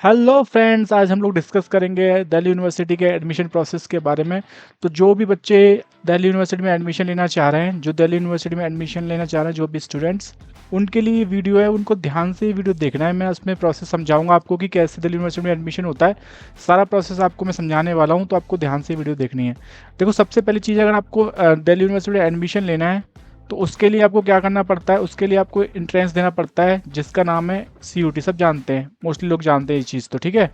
Hello friends, आज हम लोग डिस्कस करेंगे दिल्ली यूनिवर्सिटी के एडमिशन प्रोसेस के बारे में। तो जो भी बच्चे दिल्ली यूनिवर्सिटी में एडमिशन लेना चाह रहे हैं, जो दिल्ली यूनिवर्सिटी में एडमिशन लेना चाह रहे हैं, जो भी स्टूडेंट्स, उनके लिए ये वीडियो है। उनको ध्यान से ये वीडियो देखना है। मैं उसमें प्रोसेस समझाऊंगा आपको कि कैसे दिल्ली यूनिवर्सिटी में एडमिशन होता है। सारा प्रोसेस आपको मैं समझाने वाला हूँ, तो आपको ध्यान से वीडियो देखनी है। देखो, सबसे पहली चीज़, अगर आपको दिल्ली यूनिवर्सिटी में एडमिशन लेना है तो उसके लिए आपको क्या करना पड़ता है। उसके लिए आपको एंट्रेंस देना पड़ता है, जिसका नाम है CUT। सब जानते हैं, मोस्टली लोग जानते हैं ये चीज़, तो ठीक है।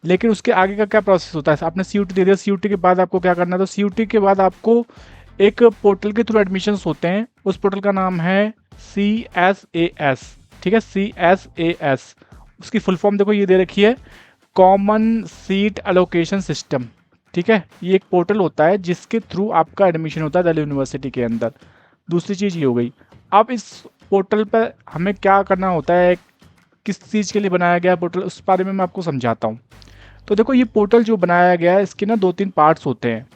लेकिन उसके आगे का क्या प्रोसेस होता है। आपने CUT दे दिया, CUT के बाद आपको क्या करना है। तो CUT के बाद आपको एक पोर्टल के थ्रू एडमिशन्स होते हैं। उस पोर्टल का नाम है CSAS, ठीक है, CSAS। उसकी फुल फॉर्म देखो, ये दे रखी है, कॉमन सीट एलोकेशन सिस्टम। ठीक है, ये एक पोर्टल होता है जिसके थ्रू आपका एडमिशन होता है दिल्ली यूनिवर्सिटी के अंदर। दूसरी चीज़ ये हो गई। अब इस पोर्टल पर हमें क्या करना होता है, किस चीज़ के लिए बनाया गया पोर्टल, उस बारे में मैं आपको समझाता हूँ। तो देखो, ये पोर्टल जो बनाया गया है, इसके ना 2-3 पार्ट्स होते हैं।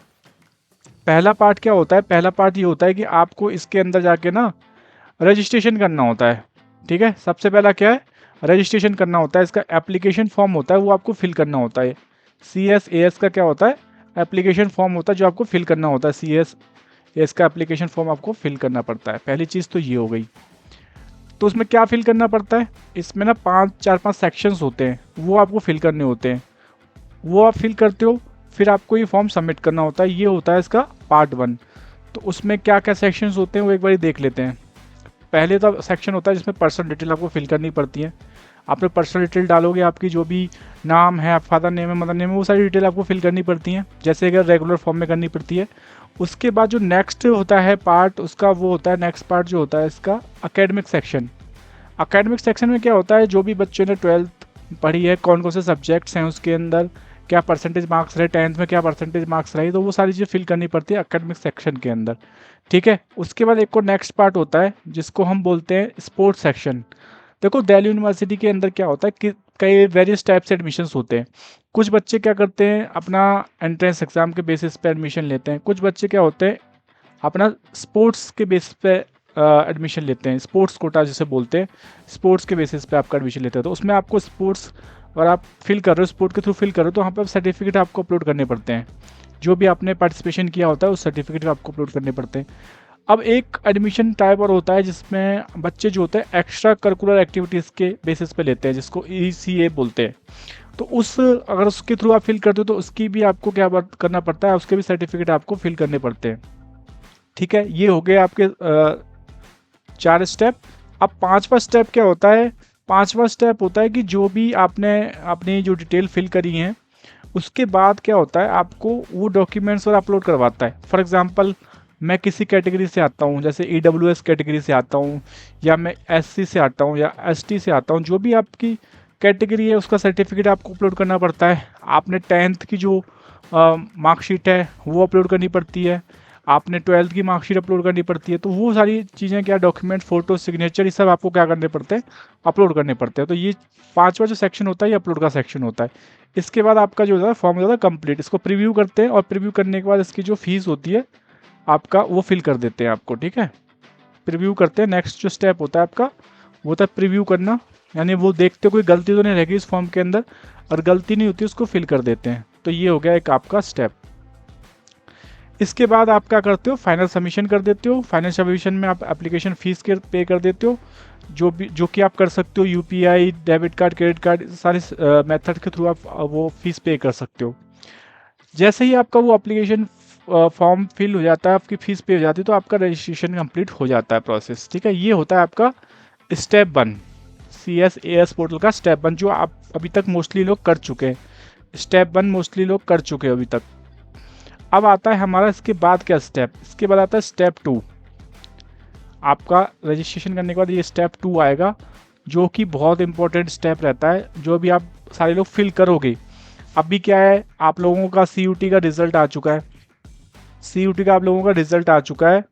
पहला पार्ट क्या होता है, पहला पार्ट ये होता है कि आपको इसके अंदर जाके ना रजिस्ट्रेशन करना होता है। ठीक है, सबसे पहला क्या है, रजिस्ट्रेशन करना होता है। इसका एप्लीकेशन फॉर्म होता है, वो आपको फिल करना होता है। CSAS का क्या होता है, एप्लीकेशन फॉर्म होता है, जो आपको फिल करना होता है। CSAS का एप्लीकेशन फॉर्म आपको फिल करना पड़ता है। पहली चीज़ तो ये हो गई। तो उसमें क्या फिल करना पड़ता है, इसमें ना 4-5 सेक्शंस होते हैं, वो आपको फिल करने होते हैं। वो आप फिल करते हो, फिर आपको ये फॉर्म सबमिट करना होता है। ये होता है इसका पार्ट 1। तो उसमें क्या क्या सेक्शंस होते हैं वो एक बार देख लेते हैं। पहले तो सेक्शन होता है जिसमें पर्सनल डिटेल आपको फिल करनी पड़ती है। आपने पर्सनल डिटेल डालोगे, आपकी जो भी नाम है, फादर नेम है, मदर नेम है, वो सारी डिटेल आपको फिल करनी पड़ती हैं, जैसे अगर रेगुलर फॉर्म में करनी पड़ती है। उसके बाद जो नेक्स्ट होता है पार्ट, उसका वो होता है, नेक्स्ट पार्ट जो होता है इसका अकेडमिक सेक्शन। अकेडमिक सेक्शन में क्या होता है, जो भी बच्चों ने 12th पढ़ी है, कौन कौन से सब्जेक्ट्स हैं उसके अंदर, क्या परसेंटेज मार्क्स रहे, 10th में क्या परसेंटेज मार्क्स रहे, तो वो सारी चीज़ें फिल करनी पड़ती है अकेडमिक सेक्शन के अंदर। ठीक है, उसके बाद एक और नेक्स्ट पार्ट होता है जिसको हम बोलते हैं स्पोर्ट्स सेक्शन। देखो, दिल्ली यूनिवर्सिटी के अंदर क्या होता है कि कई वेरियस टाइप से एडमिशन्स होते हैं। कुछ बच्चे क्या करते हैं, अपना एंट्रेंस एग्जाम के बेसिस पे एडमिशन लेते हैं। कुछ बच्चे क्या होते हैं, अपना स्पोर्ट्स के बेसिस पे एडमिशन लेते हैं, स्पोर्ट्स कोटा जिसे बोलते हैं। स्पोर्ट्स के बेसिस पे आपका एडमिशन लेते हैं। तो उसमें आपको स्पोर्ट्स, अगर आप फिल कर रहे हो, स्पोर्ट के थ्रू फिल कर रहे हो, तो वहाँ पर सर्टिफिकेट आपको अपलोड करने पड़ते हैं। जो भी आपने पार्टिसिपेशन किया होता है उस सर्टिफिकेट आपको अपलोड करने पड़ते हैं। अब एक एडमिशन टाइप और होता है जिसमें बच्चे जो होते हैं एक्स्ट्रा करिकुलर एक्टिविटीज़ के बेसिस पे लेते हैं, जिसको ECA बोलते हैं। तो उस, अगर उसके थ्रू आप फिल करते हो तो उसकी भी आपको क्या करना पड़ता है, उसके भी सर्टिफिकेट आपको फिल करने पड़ते हैं। ठीक है, ये हो गए आपके 4 स्टेप। अब 5वां स्टेप क्या होता है, 5वां स्टेप होता है कि जो भी आपने अपनी जो डिटेल फिल करी है, उसके बाद क्या होता है, आपको वो डॉक्यूमेंट्स और अपलोड करवाता है। फॉर एग्जांपल, मैं किसी कैटेगरी से आता हूँ, जैसे EWS कैटेगरी से आता हूँ, या मैं SC से आता हूँ, या ST से आता हूँ, जो भी आपकी कैटेगरी है उसका सर्टिफिकेट आपको अपलोड करना पड़ता है। आपने 10th की जो मार्कशीट है वो अपलोड करनी पड़ती है। आपने 12th की मार्कशीट अपलोड करनी पड़ती है। तो वो सारी चीज़ें, क्या डॉक्यूमेंट, फोटो, सिग्नेचर, ये सब आपको क्या करने पड़ते हैं, अपलोड करने पड़ते हैं। तो ये 5वां जो सेक्शन होता है ये अपलोड का सेक्शन होता है। इसके बाद आपका जो होता है फॉर्म होता है कंप्लीट। इसको प्रीव्यू करते हैं, और प्रीव्यू करने के बाद इसकी जो फीस होती है आपका, वो फिल कर देते हैं आपको। ठीक है, प्रीव्यू करते हैं। नेक्स्ट जो स्टेप होता है आपका, वो होता है प्रीव्यू करना, यानी वो देखते कोई गलती तो नहीं रहेगी इस फॉर्म के अंदर, और गलती नहीं होती उसको फिल कर देते हैं। तो ये हो गया एक आपका स्टेप। इसके बाद आप क्या करते हो, फाइनल सबमिशन कर देते हो। फाइनल सबमिशन में आप एप्लीकेशन फ़ीस के पे कर देते हो, जो कि आप कर सकते हो UPI, debit card, credit card, सारे मेथड के थ्रू आप वो फीस पे कर सकते हो। जैसे ही आपका वो एप्लीकेशन फॉर्म फिल हो जाता है, आपकी फ़ीस पे हो जाती है, तो आपका रजिस्ट्रेशन कंप्लीट हो जाता है प्रोसेस। ठीक है, ये होता है आपका स्टेप 1, CSAS पोर्टल का स्टेप 1, जो आप अभी तक मोस्टली लोग कर चुके हैं। स्टेप 1 मोस्टली लोग कर चुके हैं अभी तक। अब आता है हमारा इसके बाद क्या स्टेप, इसके बाद आता है स्टेप 2। आपका रजिस्ट्रेशन करने के बाद ये स्टेप 2 आएगा, जो कि बहुत इंपॉर्टेंट स्टेप रहता है, जो भी आप सारे लोग फिल करोगे। अभी क्या है, आप लोगों का CUT का रिजल्ट आ चुका है। CUT का आप लोगों का रिजल्ट आ चुका है,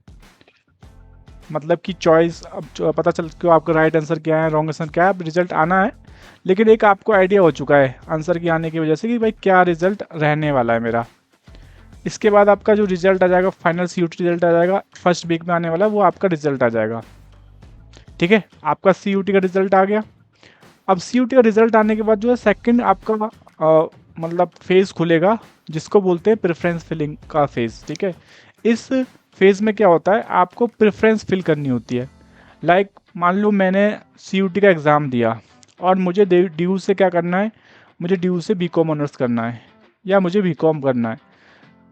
मतलब कि चॉइस अब पता चल क्यों आपका राइट आंसर क्या है, रॉन्ग आंसर क्या है, अब रिजल्ट आना है। लेकिन एक आपको आइडिया हो चुका है आंसर के आने की वजह से कि भाई क्या रिजल्ट रहने वाला है मेरा। इसके बाद आपका जो रिजल्ट आ जाएगा, फाइनल CUT रिजल्ट आ जाएगा, फर्स्ट वीक में आने वाला है, वो आपका रिजल्ट आ जाएगा। ठीक है, आपका CUT का रिजल्ट आ गया। अब CUT का रिजल्ट आने के बाद जो है सेकंड आपका मतलब फेज़ खुलेगा, जिसको बोलते हैं प्रेफरेंस फिलिंग का फेज़, ठीक है। इस फेज़ में क्या होता है, आपको प्रेफरेंस फिल करनी होती है। लाइक मान लो मैंने CUT का एग्ज़ाम दिया और मुझे DU से क्या करना है, मुझे DU से BCom ऑनर्स करना है या मुझे BCom करना है।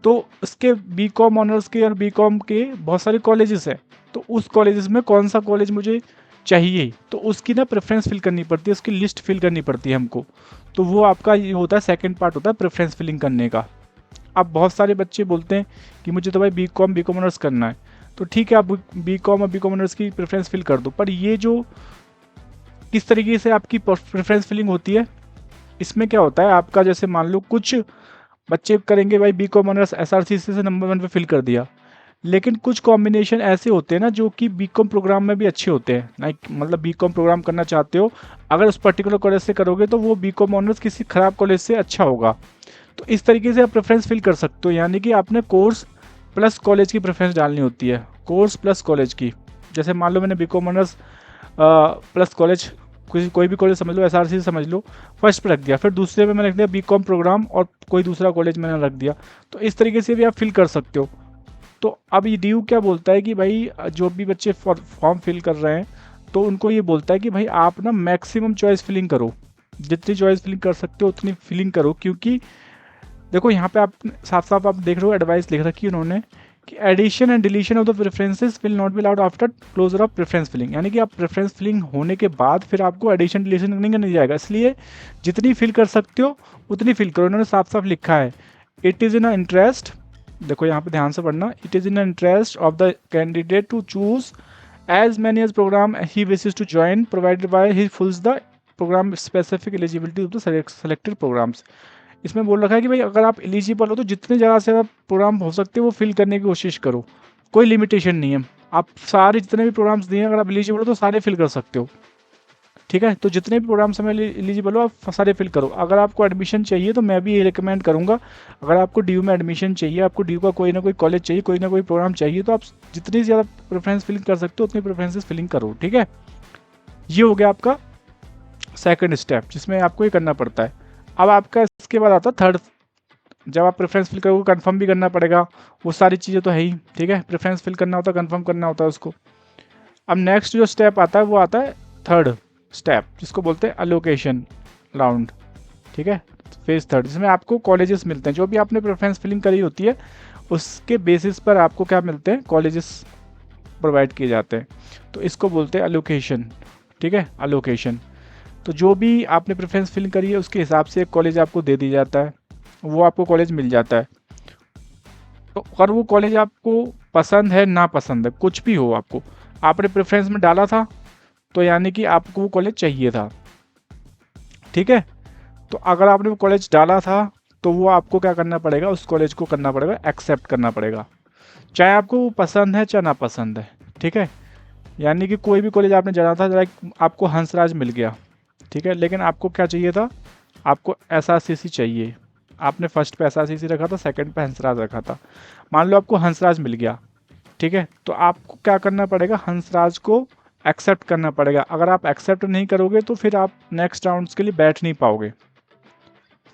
तो उसके BCom ऑनर्स के और BCom के बहुत सारे कॉलेजेस हैं, तो उस कॉलेजेस में कौन सा कॉलेज मुझे चाहिए, तो उसकी ना प्रेफरेंस फिल करनी पड़ती है, उसकी लिस्ट फिल करनी पड़ती है हमको। तो वो आपका ये होता है, सेकंड पार्ट होता है प्रेफरेंस फिलिंग करने का। अब बहुत सारे बच्चे बोलते हैं कि मुझे तो भाई BCom ऑनर्स करना है, तो ठीक है आप BCom और BCom ऑनर्स की प्रेफरेंस फिल कर दो, पर ये जो किस तरीके से आपकी प्रेफरेंस फिलिंग होती है, इसमें क्या होता है आपका, जैसे मान लो कुछ बच्चे करेंगे भाई BCom ऑनर्स SRCC से नंबर 1 पे फिल कर दिया, लेकिन कुछ कॉम्बिनेशन ऐसे होते हैं ना जो कि BCom प्रोग्राम में भी अच्छे होते हैं, लाइक मतलब BCom प्रोग्राम करना चाहते हो, अगर उस पर्टिकुलर कॉलेज से करोगे तो वो BCom ऑनर्स किसी ख़राब कॉलेज से अच्छा होगा। तो इस तरीके से आप प्रेफरेंस फिल कर सकते हो, यानी कि आपने कोर्स प्लस कॉलेज की प्रेफरेंस डालनी होती है, कोर्स प्लस कॉलेज की। जैसे मान लो मैंने BCom ऑनर्स प्लस कॉलेज, कोई भी कॉलेज समझ लो, SRC समझ लो, फर्स्ट पे रख दिया, फिर दूसरे पे मैंने रख दिया BCom प्रोग्राम और कोई दूसरा कॉलेज मैंने रख दिया। तो इस तरीके से भी आप फिल कर सकते हो। तो अब ये DU क्या बोलता है कि भाई जो भी बच्चे फॉर्म फिल कर रहे हैं, तो उनको ये बोलता है कि भाई आप ना मैक्सिमम चॉइस फिलिंग करो, जितनी चॉइस फिलिंग कर सकते हो उतनी फिलिंग करो। क्योंकि देखो यहाँ पे आप साफ साफ आप देख रहे हो, एडवाइस लिख रखी है उन्होंने कि addition and deletion of the preferences will not be allowed after closure of preference filling, यानी कि आप प्रेफरेंस फिलिंग होने के बाद फिर आपको एडिशन डिलीशन नहीं करने जाएगा, इसलिए जितनी फिल कर सकते हो उतनी फिल करो। इन्होंने साफ साफ लिखा है, इट इज़ इन इंटरेस्ट, देखो यहाँ पे ध्यान से पढ़ना, it is in interest of the candidate to choose as many as programme he wishes to join provided by he fulfils the programme specific eligibility of the selected programmes. इसमें बोल रखा है कि भाई अगर आप एलिजिबल हो तो जितने ज़्यादा से ज़्यादा प्रोग्राम हो सकते हैं वो फिल करने की कोशिश करो, कोई लिमिटेशन नहीं है। आप सारे जितने भी प्रोग्राम्स दिए अगर आप एलिजिबल हो तो सारे फिल कर सकते हो, ठीक है। तो जितने भी प्रोग्राम्स में एलिजिबल हो आप सारे फिल करो। अगर आपको एडमिशन चाहिए तो मैं भी ये रिकमेंड करूँगा, अगर आपको DU में एडमिशन चाहिए, आपको DU का कोई ना कोई कॉलेज चाहिए, कोई ना कोई प्रोग्राम चाहिए, तो आप जितनी ज़्यादा प्रेफरेंस फिलिंग कर सकते हो उतनी प्रेफरेंसेस फिलिंग करो, ठीक है। ये हो गया आपका सेकंड स्टेप जिसमें आपको ये करना पड़ता है। अब आपका इसके बाद आता है थर्ड, जब आप प्रेफरेंस फिल करोगे कंफर्म भी करना पड़ेगा, वो सारी चीज़ें तो है ही, ठीक है। प्रेफरेंस फिल करना होता है, कंफर्म करना होता है उसको। अब नेक्स्ट जो स्टेप आता है वो आता है थर्ड स्टेप, जिसको बोलते हैं अलोकेशन राउंड, ठीक है, फेज थर्ड, जिसमें आपको कॉलेजेस मिलते हैं। जो भी आपने प्रेफरेंस फिलिंग करी होती है उसके बेसिस पर आपको क्या मिलते हैं, कॉलेजेस प्रोवाइड किए जाते हैं। तो इसको बोलते हैं अलोकेशन, ठीक है, अलोकेशन। तो जो भी आपने प्रेफरेंस फिल करी है उसके हिसाब से एक कॉलेज आपको दे दी जाता है, वो आपको कॉलेज मिल जाता है। तो अगर वो कॉलेज आपको पसंद है ना पसंद है, कुछ भी हो, आपको आपने प्रेफरेंस में डाला था तो यानी कि आपको वो कॉलेज चाहिए था, ठीक है। तो अगर आपने वो कॉलेज डाला था तो वो आपको क्या करना पड़ेगा, उस कॉलेज को करना पड़ेगा, एक्सेप्ट करना पड़ेगा, चाहे आपको वो पसंद है चाहे ना पसंद है, ठीक है। यानी कि कोई भी कॉलेज आपने जाना था, लाइक आपको हंसराज मिल गया, ठीक है, लेकिन आपको क्या चाहिए था, आपको SRCC चाहिए, आपने फर्स्ट पे SRCC रखा था, सेकंड पे हंसराज रखा था। मान लो आपको हंसराज मिल गया, ठीक है, तो आपको क्या करना पड़ेगा, हंसराज को एक्सेप्ट करना पड़ेगा। अगर आप एक्सेप्ट नहीं करोगे तो फिर आप नेक्स्ट राउंड्स के लिए बैठ नहीं पाओगे,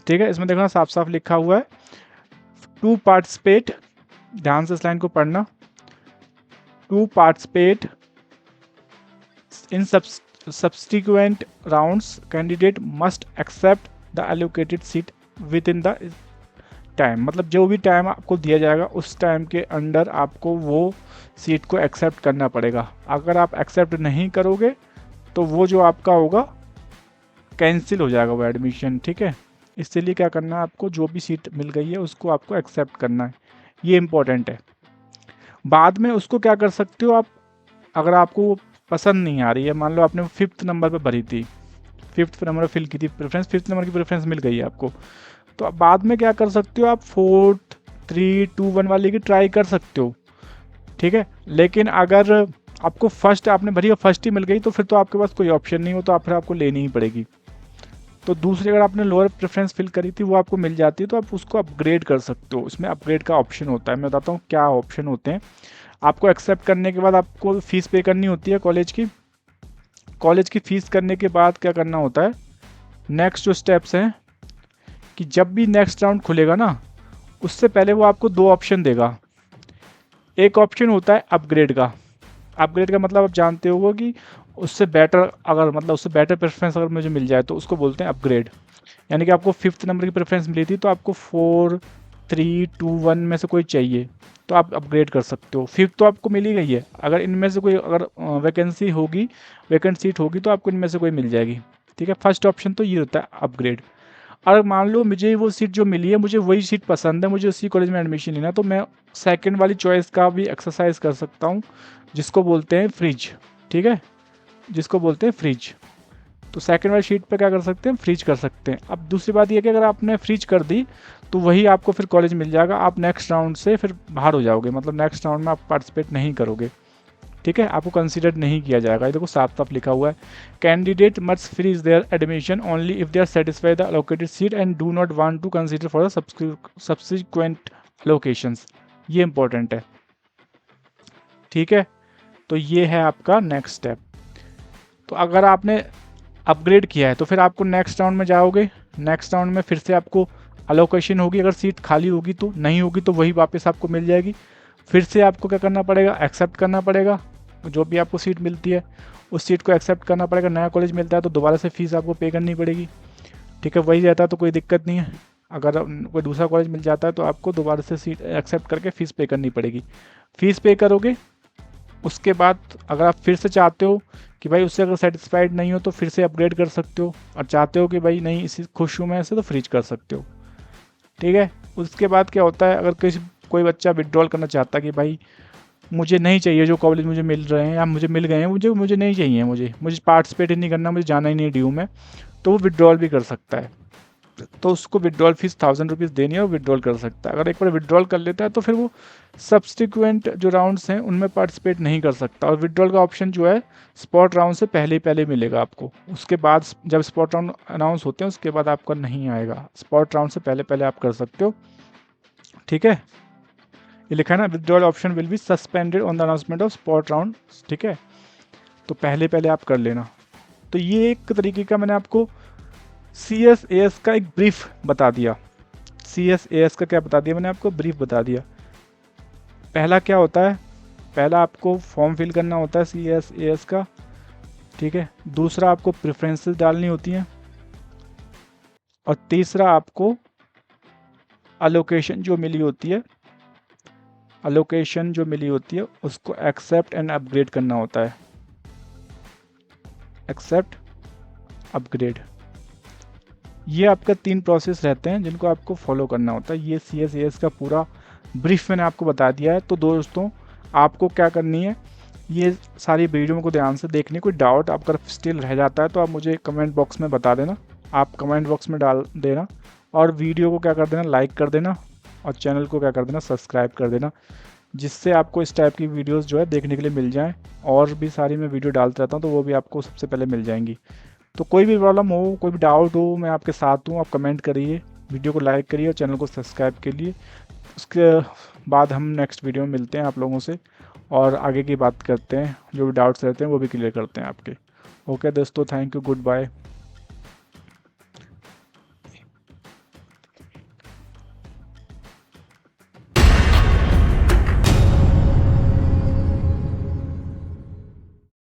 ठीक है। इसमें देखना साफ साफ लिखा हुआ है, टू पार्टिसिपेट, ध्यान से इस लाइन को पढ़ना, to participate in subsequent rounds candidate must accept the allocated seat within the time, मतलब जो भी टाइम आपको दिया जाएगा उस टाइम के अंडर आपको वो सीट को एक्सेप्ट करना पड़ेगा। अगर आप एक्सेप्ट नहीं करोगे तो वो जो आपका होगा कैंसिल हो जाएगा वो एडमिशन, ठीक है। इसलिए क्या करना है, आपको जो भी सीट मिल गई है उसको आपको एक्सेप्ट करना है, ये इंपॉर्टेंट है। बाद में उसको क्या कर सकते हो आप, अगर आपको पसंद नहीं आ रही है, मान लो आपने 5th नंबर पे भरी थी, 5th नंबर फिल की थी प्रेफरेंस, 5th नंबर की प्रेफरेंस मिल गई है आपको, तो अब बाद में क्या कर सकते हो आप, 4th 3 2 1 वाली की ट्राई कर सकते हो, ठीक है। लेकिन अगर आपको फर्स्ट आपने भरी और फर्स्ट ही मिल गई तो फिर तो आपके पास कोई ऑप्शन नहीं हो, तो आप फिर आपको लेनी ही पड़ेगी। तो दूसरी अगर आपने लोअर प्रेफरेंस फिल करी थी वो आपको मिल जाती है तो आप उसको अपग्रेड कर सकते हो, उसमें अपग्रेड का ऑप्शन होता है। मैं बताता हूँ क्या ऑप्शन होते हैं। आपको एक्सेप्ट करने के बाद आपको फीस पे करनी होती है कॉलेज की, कॉलेज की फ़ीस करने के बाद क्या करना होता है, नेक्स्ट जो स्टेप्स हैं कि जब भी नेक्स्ट राउंड खुलेगा ना, उससे पहले वो आपको 2 ऑप्शन देगा। एक ऑप्शन होता है अपग्रेड का। अपग्रेड का मतलब आप जानते हो कि उससे बेटर, अगर मतलब उससे बेटर प्रेफरेंस अगर मुझे मिल जाए तो उसको बोलते हैं अपग्रेड। यानी कि आपको 5th नंबर की प्रेफरेंस मिली थी, तो आपको 4, 3, 2, 1 में से कोई चाहिए तो आप अपग्रेड कर सकते हो। 5th तो आपको मिल ही गई है, अगर इनमें से कोई अगर वैकेंसी होगी, वैकेंट सीट होगी तो आपको इनमें से कोई मिल जाएगी। ठीक है, फर्स्ट ऑप्शन तो ये होता है अपग्रेड। अगर मान लो मुझे वो सीट जो मिली है, मुझे वही सीट पसंद है, मुझे उसी कॉलेज में एडमिशन लेना है, तो मैं सेकंड वाली चॉइस का भी एक्सरसाइज कर सकता हूँ, जिसको बोलते हैं फ्रिज। ठीक है, जिसको बोलते हैं फ्रिज। तो सेकंड वाली शीट पे क्या कर सकते हैं, फ्रीज कर सकते हैं। अब दूसरी बात यह कि अगर आपने फ्रीज कर दी तो वही आपको फिर कॉलेज मिल जाएगा, आप नेक्स्ट राउंड से फिर बाहर हो जाओगे, मतलब नेक्स्ट राउंड में आप पार्टिसिपेट नहीं करोगे। ठीक है, आपको कंसीडर नहीं किया जाएगा। ये देखो साफ साफ लिखा हुआ है, candidate must freeze their admission only if they are satisfied the allocated seat and do not want to consider for the subsequent allocations. ये इंपॉर्टेंट है। ठीक है, तो ये है आपका नेक्स्ट स्टेप। तो अगर आपने अपग्रेड किया है तो फिर आपको नेक्स्ट राउंड में जाओगे, नेक्स्ट राउंड में फिर से आपको अलोकेशन होगी, अगर सीट खाली होगी तो, नहीं होगी तो वही वापस आपको मिल जाएगी। फिर से आपको क्या करना पड़ेगा, एक्सेप्ट करना पड़ेगा, जो भी आपको सीट मिलती है उस सीट को एक्सेप्ट करना पड़ेगा। नया कॉलेज मिलता है तो दोबारा से फीस आपको पे करनी पड़ेगी। ठीक है, वही रहता है तो कोई दिक्कत नहीं है। अगर कोई दूसरा कॉलेज मिल जाता है तो आपको दोबारा से सीट एक्सेप्ट करके फ़ीस पे करनी पड़ेगी। फ़ीस पे करोगे, उसके बाद अगर आप फिर से चाहते हो कि भाई उससे अगर सेटिस्फाइड नहीं हो तो फिर से अपग्रेड कर सकते हो, और चाहते हो कि भाई नहीं इसी खुश हूँ मैं ऐसे, तो फ्रीज कर सकते हो। ठीक है, उसके बाद क्या होता है, अगर कोई बच्चा विड्रॉल करना चाहता है कि भाई मुझे नहीं चाहिए जो कॉलेज मुझे मिल रहे हैं या मुझे मिल गए हैं, मुझे नहीं चाहिए, मुझे पार्टिसिपेट ही नहीं करना, मुझे जाना ही नहीं ड्यू में, तो वो विड्रॉल भी कर सकता है। तो उसको विड्रॉल फीस 1000 रुपीज़ देनी है और विड्रॉल कर सकता है। अगर एक बार विड्रॉल कर लेता है तो फिर वो सब्सिक्वेंट जो राउंड्स हैं उनमें पार्टिसिपेट नहीं कर सकता। और विड्रॉल का ऑप्शन जो है स्पॉट राउंड से पहले पहले मिलेगा आपको, उसके बाद जब स्पॉट राउंड अनाउंस होते हैं उसके बाद आपका नहीं आएगा। स्पॉट राउंड से पहले पहले आप कर सकते हो। ठीक है, ये लिखा है ना, withdrawal option will be suspended on the announcement of spot round. ठीक है, तो पहले पहले आप कर लेना। तो ये एक तरीके का मैंने आपको CSAS का एक ब्रीफ बता दिया। CSAS का क्या बता दिया मैंने आपको, ब्रीफ बता दिया। पहला क्या होता है, पहला आपको फॉर्म फिल करना होता है CSAS का। ठीक है, दूसरा आपको प्रेफरेंसेस डालनी होती हैं, और तीसरा आपको अलोकेशन जो मिली होती है, उसको एक्सेप्ट एंड अपग्रेड करना होता है। एक्सेप्ट, अपग्रेड, ये आपका 3 प्रोसेस रहते हैं जिनको आपको फॉलो करना होता है। ये CSAS का पूरा ब्रीफ मैंने आपको बता दिया है। तो दोस्तों आपको क्या करनी है, ये सारी वीडियो को ध्यान से देखनी। कोई डाउट आपका स्टिल रह जाता है तो आप मुझे कमेंट बॉक्स में बता देना, आप कमेंट बॉक्स में डाल देना, और वीडियो को क्या कर देना, लाइक कर देना, और चैनल को क्या कर देना, सब्सक्राइब कर देना, जिससे आपको इस टाइप की वीडियोस जो है देखने के लिए मिल जाएँ। और भी सारी मैं वीडियो डालता रहता हूँ तो वो भी आपको सबसे पहले मिल जाएंगी। तो कोई भी प्रॉब्लम हो, कोई भी डाउट हो, मैं आपके साथ हूँ। आप कमेंट करिए, वीडियो को लाइक करिए और चैनल को सब्सक्राइब करिए। उसके बाद हम नेक्स्ट वीडियो में मिलते हैं आप लोगों से, और आगे की बात करते हैं, जो भी डाउट्स रहते हैं वो भी क्लियर करते हैं आपके। ओके दोस्तों, थैंक यू, गुड बाय।